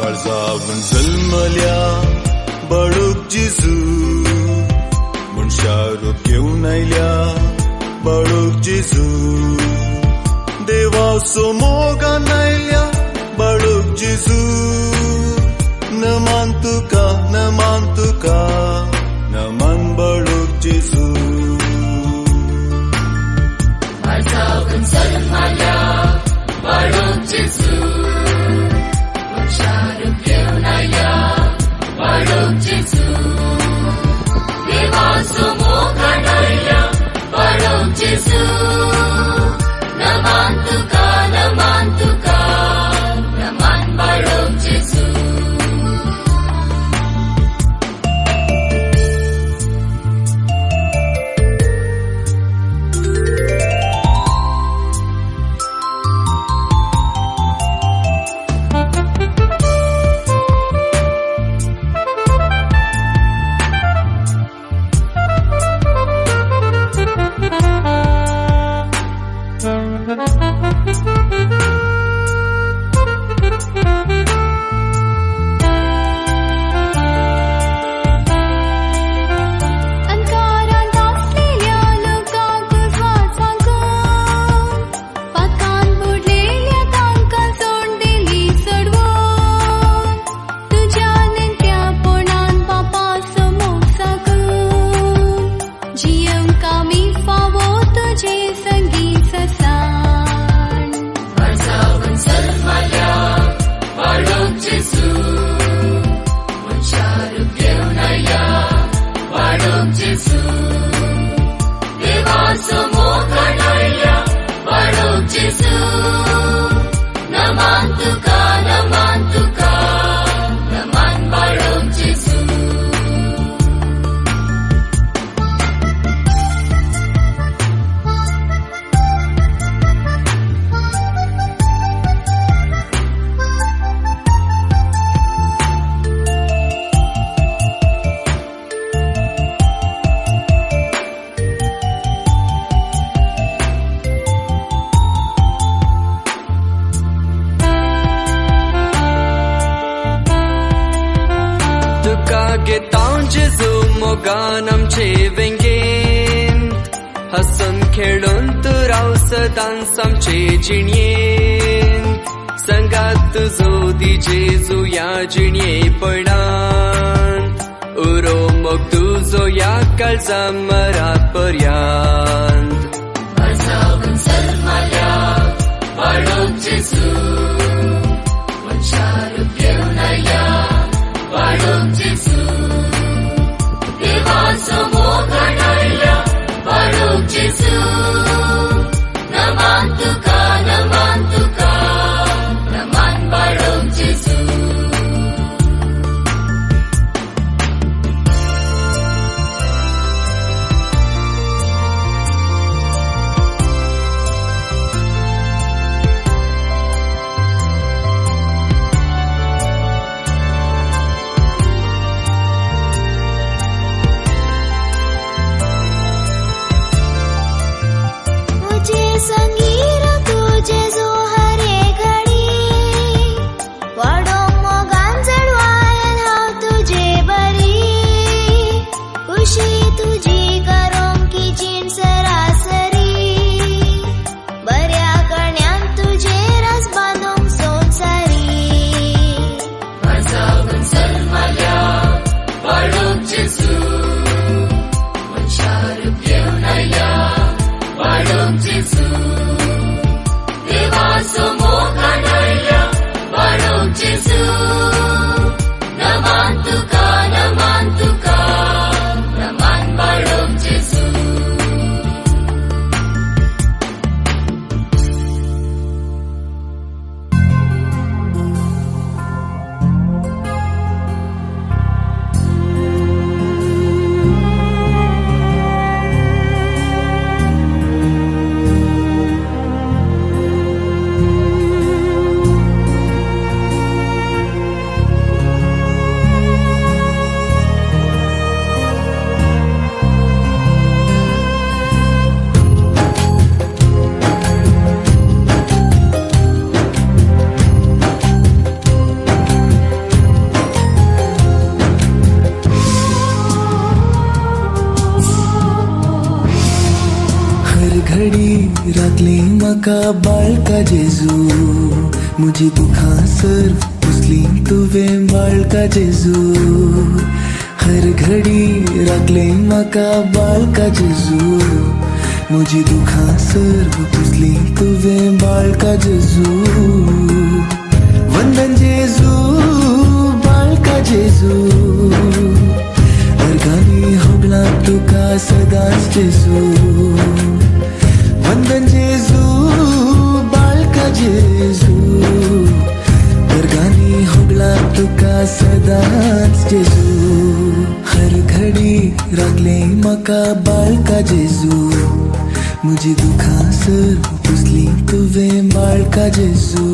काळजावन जल्मल्या बाळूक जेजू मनशां रूप घेवन आयल्या बाळूक जेजू देवाचो मोगान आयल्या बाळूक जेजू नमान तुका नमान तुका नमान बाळूक जेजू काळजावन जल्मल्या बाळूक जेजू मनशां रूप घेवन आयल्या बाळूक जेजू देवाचो मोगान आयल्या बाळूक जेजू नमान तुका नमान तुका नमान बाळूक जेजू मोगान आमचे वेंगेन हसन खेळून तू राव सदांच आमचे जिणयेन संगात तुजो दी जेजू या जिणये पडांत उरो मोग तुजो या काळजा मरा पर्यंत काळजावन जल्मल्या बाळूक जेजू मनशां रूप घेवन आयल्या बाळूक जेजू देवाचो मोगान आयल्या बाळूक जेजू नमान तुका नमान तुका नमान बाळूक जेजू राखली म्हाका बाळका जेजू म्हजी दुखां सर्व पुसली तुवें बाळका जेजू हर घडी राखली म्हाका बाळका जेजू म्हजी दुखां सर्व पुसली तुवें बाळका जेजू वंदन जेजू बाळका जेजू अर्गानी होगला तुका सदांच जेजू वंदन जेजू बाळका जेजू अर्गानी होगला तुका सदांच जेजू हर घडी राखले म्हाका बाळका जेजू म्हजी दुखां सर्व पुसली तुवें बाळका जेजू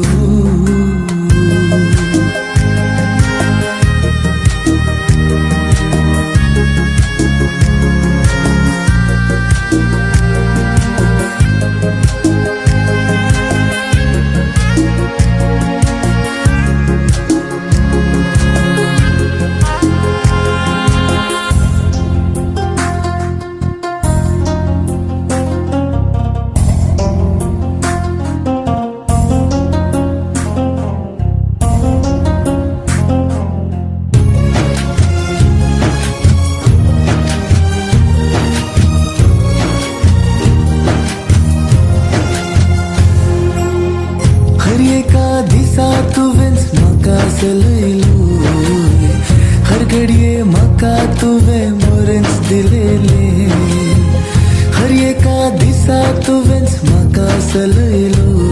हर एका दिसा तुवेंच म्हाका चलयलो हर घडये म्हाका तुवें बरेंच दिलेलें हर एका दिसा तुवेंच म्हाका चलयलो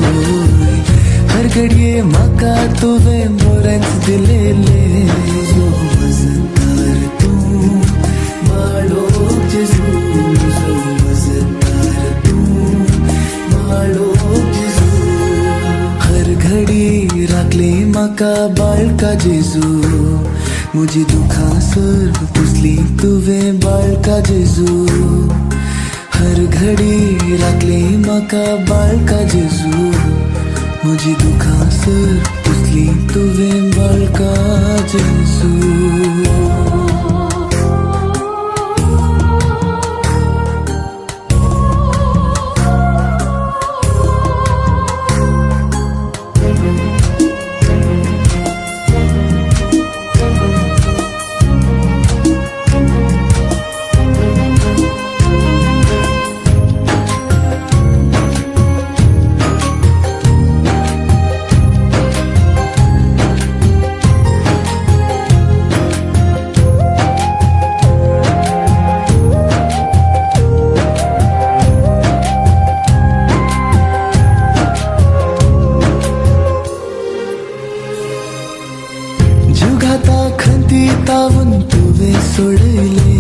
हर घडये म्हाका तुवें बरेंच दिलेलें जो मजदार तूं बाळोक जेजू जो मजदार तूं बाळोक जेजू हर घडी राखली म्हाका बाळका जेजू म्हजी दुखां सर्व पुसली तुवें बाळका जेजू हर घडी राखली म्हाका बाळका जेजू म्हजी दुखां सर्व पुसली तुवें बाळका जेजू जुगाता खंती तावन तुवें सोडयले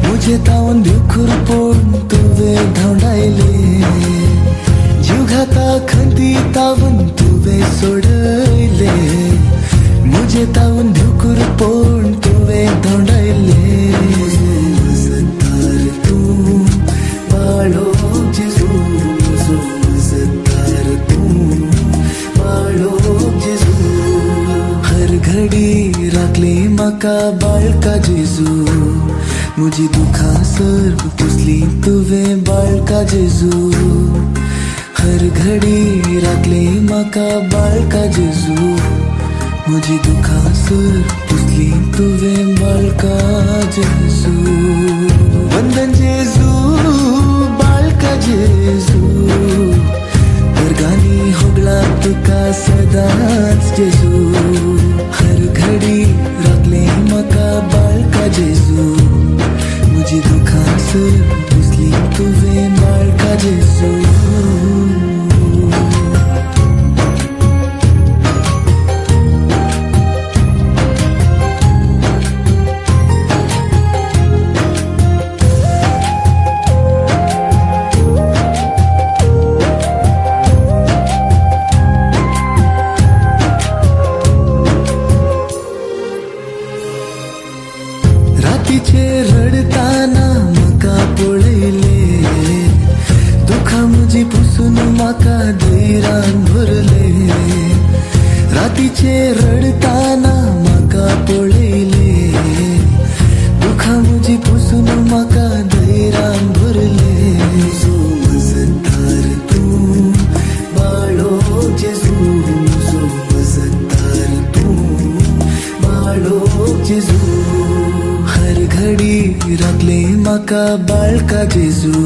मुझे तावन भिवखूर पळोवन तुवें धांवडायले जुगाता खंती तावन तुवें सोडयले मुझे तावन भिवखूर पळोवन तुवें धांवडायले मजदार तूं बाळोक जेजू म्हजो मजदार तूं बाळोक जेजू हर घडी राखली म्हाका बाळका जेजू म्हजी दुखां सर्व पुसली तुवें बाळका जेजू हर घडी राखली म्हाका बाळका जेजू म्हजी दुखां सर्व पुसली तुवें बाळका जेजू वंदन जेजू बाळका जेजू अर्गानी होगला तुका सदांच जेजू हर घडी राखली म्हाका बाळका जेजू म्हजी दुखां सर्व पुसली तुवें बाळका जेजू रातीचे रडताना म्हाका पळयले दुखां म्हजी पुसून म्हाका धैर्यान भरले रातीचे रडताना म्हाका पळयले दुखां म्हजी पुसून म्हाका धैर्यान भरले जो मजदार म्हाका बाळका जेजू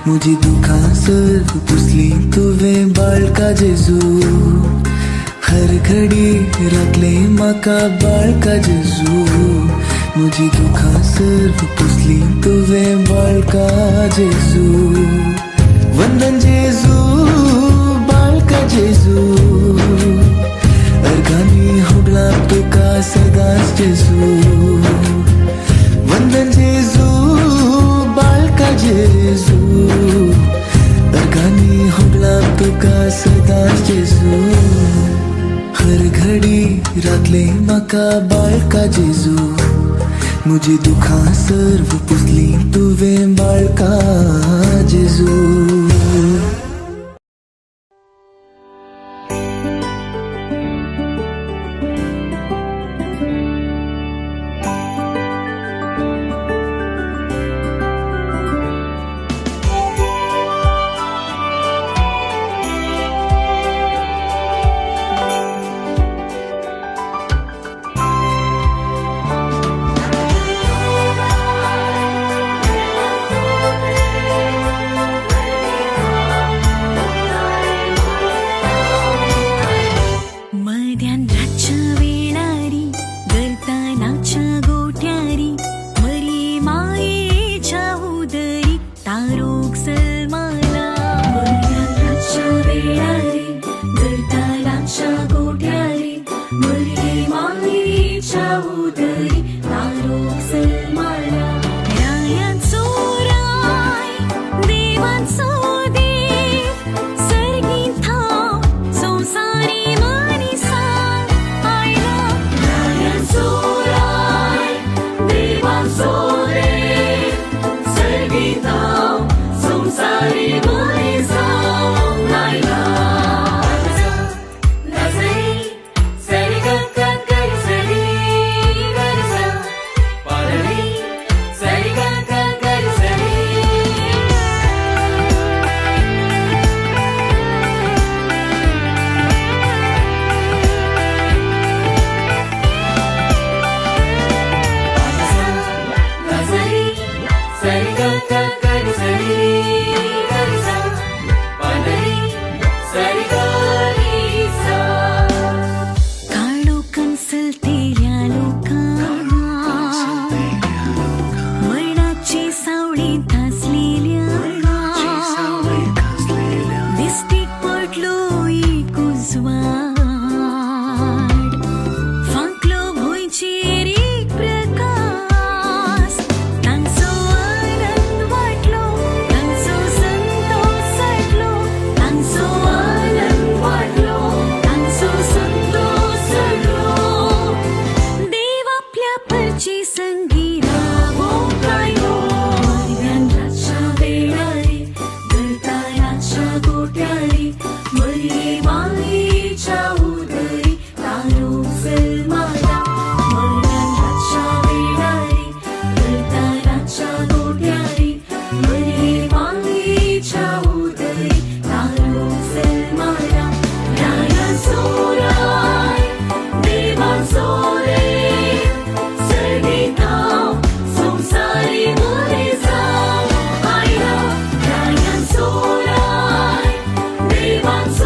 म्हजी दुखां सर्व पुसली तुवें बाळका जेजू हर घडी राखले म्हाका बाळका जेजू म्हजी दुखां सर्व पुसली तुवें बाळका जेजू वंदन जेजू बाळका जेजू अर्गानी होगला तुका सदांच जेजू वंदन जेजू बाळका जेजू अर्गानी होगला तुका सदांच जेजू हर घडी राखले म्हाका बाळका जेजू म्हजी दुखां सर्व पुसली तुवें बाळका जेजू Devan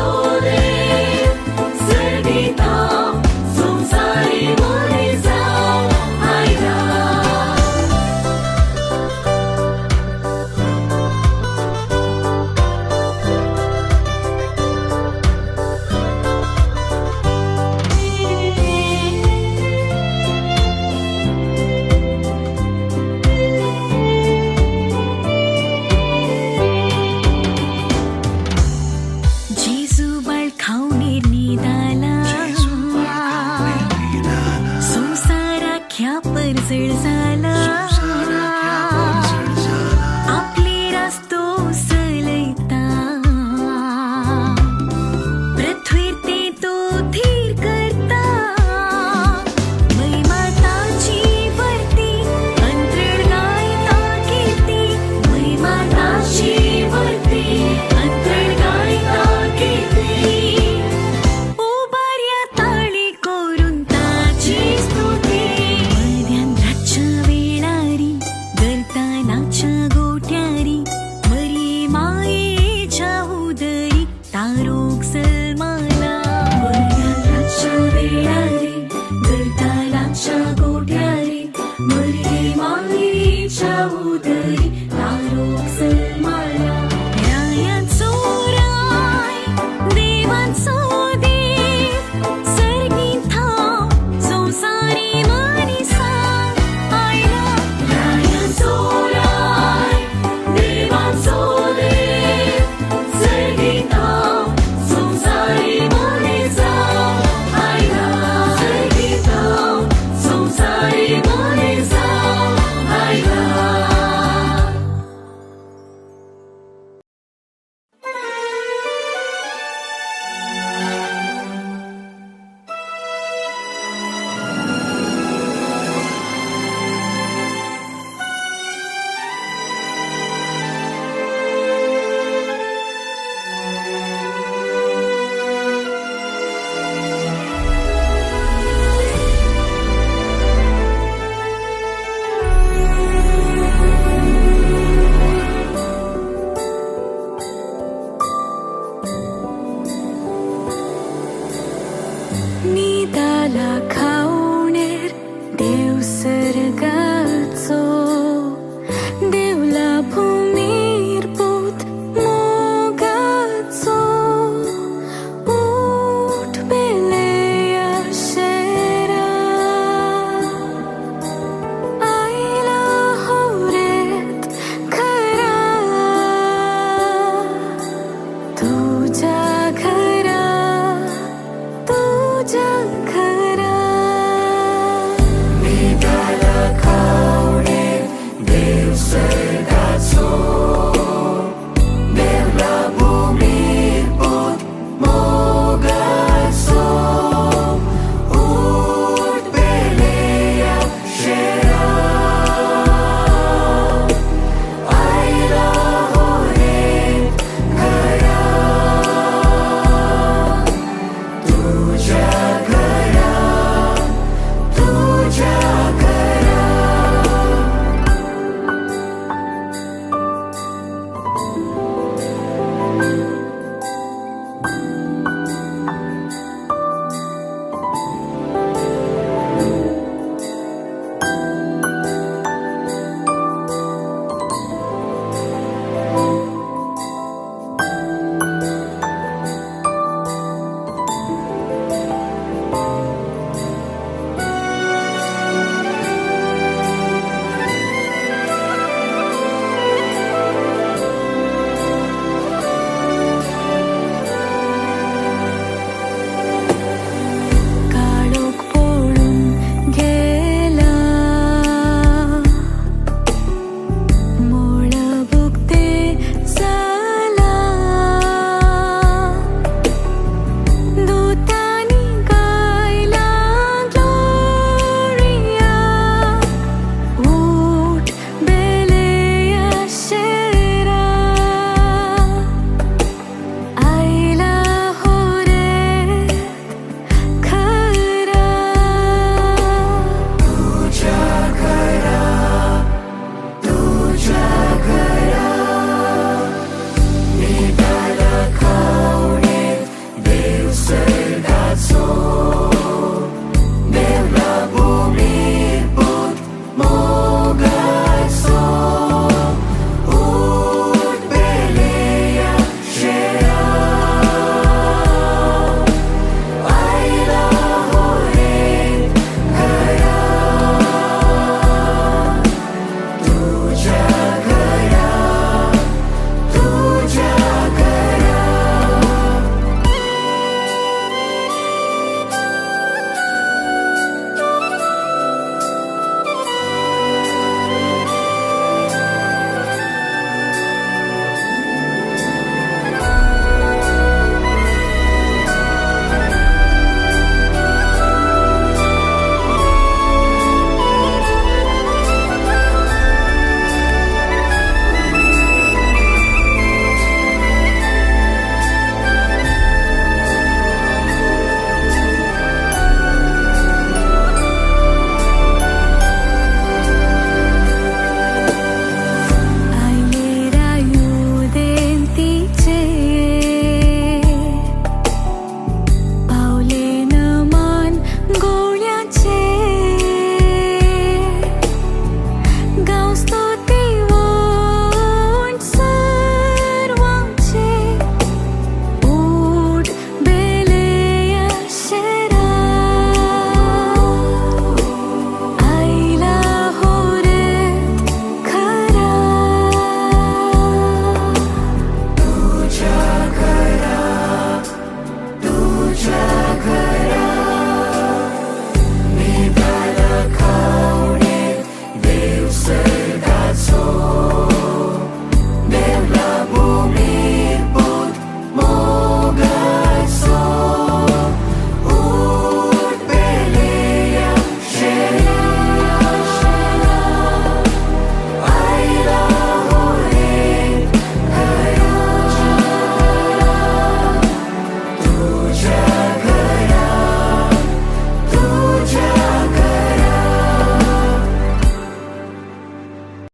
लाख